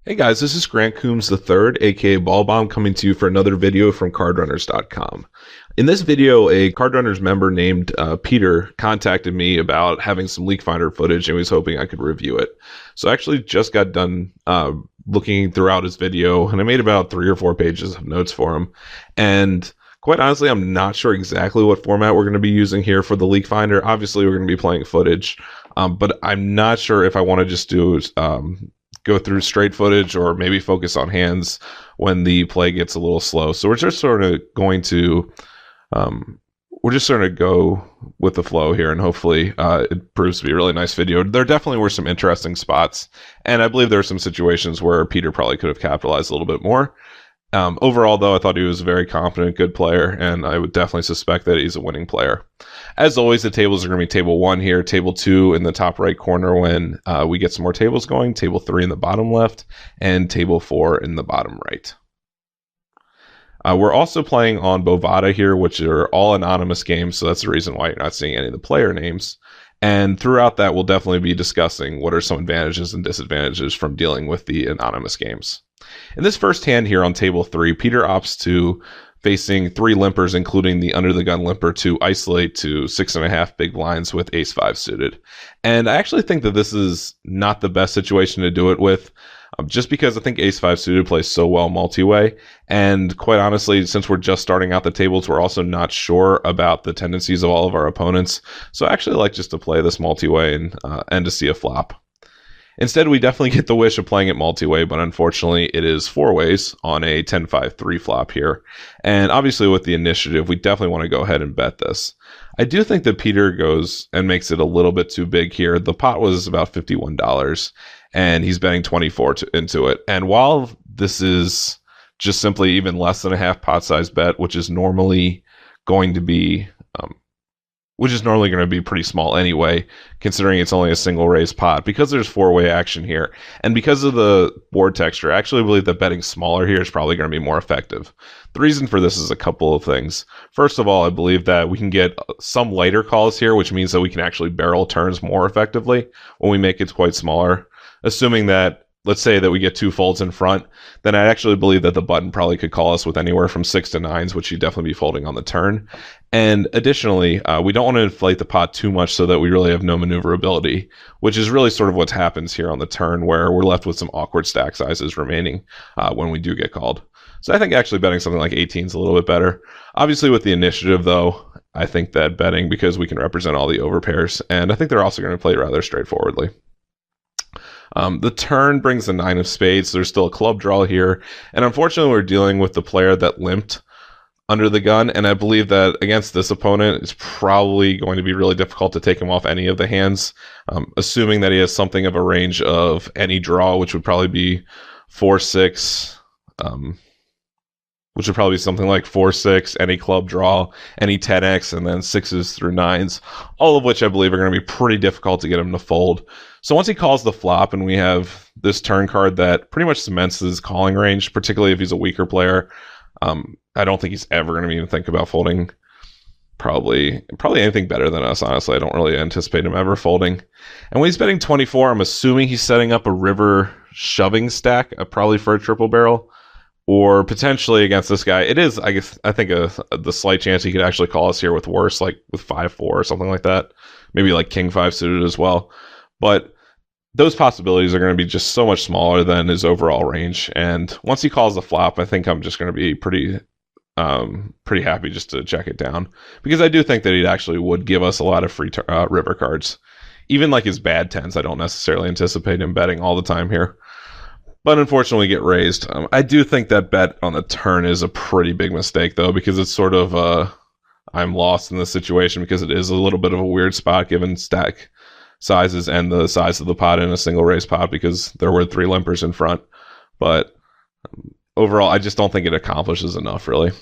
Hey guys, this is Grant Coombs III, aka Balbomb, coming to you for another video from CardRunners.com. In this video, a CardRunners member named Peter contacted me about having some Leakfinder footage and was hoping I could review it. So I actually just got done looking throughout his video, and I made about 3 or 4 pages of notes for him. And quite honestly, I'm not sure exactly what format we're going to be using here for the Leakfinder. Obviously, we're going to be playing footage, but I'm not sure if I want to just do go through straight footage or maybe focus on hands when the play gets a little slow. So we're just sort of going to go with the flow here, and hopefully it proves to be a really nice video. There definitely were some interesting spots, and I believe there are some situations where Peter probably could have capitalized a little bit more. Overall, though, I thought he was a very competent, good player, and I would definitely suspect that he's a winning player. As always, the tables are going to be table 1 here, table 2 in the top right corner when we get some more tables going, table 3 in the bottom left, and table 4 in the bottom right. We're also playing on Bovada here, which are all anonymous games, so that's the reason why you're not seeing any of the player names. And throughout that, we'll definitely be discussing what are some advantages and disadvantages from dealing with the anonymous games. In this first hand here on table 3, Peter opts to facing 3 limpers, including the under the gun limper, to isolate to 6.5 big blinds with ace-5 suited. And I actually think that this is not the best situation to do it with, just because I think ace-5 suited plays so well multi-way. And quite honestly, since we're just starting out the tables, we're also not sure about the tendencies of all of our opponents. So I actually like just to play this multi-way and to see a flop. Instead, we definitely get the wish of playing it multi-way, but unfortunately it is 4 ways on a 10-5-3 flop here. And obviously with the initiative, we definitely want to go ahead and bet this. I do think that Peter goes and makes it a little bit too big here. The pot was about $51, and he's betting 24 into it. And while this is just simply even less than a half pot size bet, which is normally going to be pretty small anyway, considering it's only a single raise pot, because there's 4-way action here. And because of the board texture, I actually believe that betting smaller here is probably going to be more effective. The reason for this is a couple of things. First of all, I believe that we can get some lighter calls here, which means that we can actually barrel turns more effectively when we make it quite smaller. Assuming that, let's say that we get 2 folds in front, then I actually believe that the button probably could call us with anywhere from 6 to 9s, which you'd definitely be folding on the turn. And additionally, we don't want to inflate the pot too much so that we really have no maneuverability, which is really sort of what happens here on the turn, where we're left with some awkward stack sizes remaining when we do get called. So I think actually betting something like 18 is a little bit better. Obviously with the initiative, though, I think that betting, because we can represent all the overpairs, and I think they're also going to play rather straightforwardly. The turn brings the 9 of spades. So there's still a club draw here. And unfortunately, we're dealing with the player that limped under the gun. And I believe that against this opponent, it's probably going to be really difficult to take him off any of the hands, assuming that he has something of a range of any draw, which would probably be 4-6, which would probably be something like 4-6, any club draw, any 10x, and then 6s through 9s, all of which I believe are going to be pretty difficult to get him to fold. So once he calls the flop and we have this turn card that pretty much cements his calling range, particularly if he's a weaker player, I don't think he's ever going to even think about folding probably anything better than us, honestly. I don't really anticipate him ever folding. And when he's betting 24, I'm assuming he's setting up a river shoving stack, probably for a triple barrel. Or potentially against this guy, it is, I think the slight chance he could actually call us here with worse, like with 5-4 or something like that. Maybe like king 5 suited as well. But those possibilities are going to be just so much smaller than his overall range. And once he calls the flop, I think I'm just going to be pretty happy just to check it down. Because I do think that he actually would give us a lot of free river cards. Even like his bad 10s, I don't necessarily anticipate him betting all the time here. But unfortunately, get raised. I do think that bet on the turn is a pretty big mistake, though, because it's sort of I'm lost in this situation because it is a little bit of a weird spot given stack sizes and the size of the pot in a single raise pot, because there were 3 limpers in front. But overall, I just don't think it accomplishes enough, really.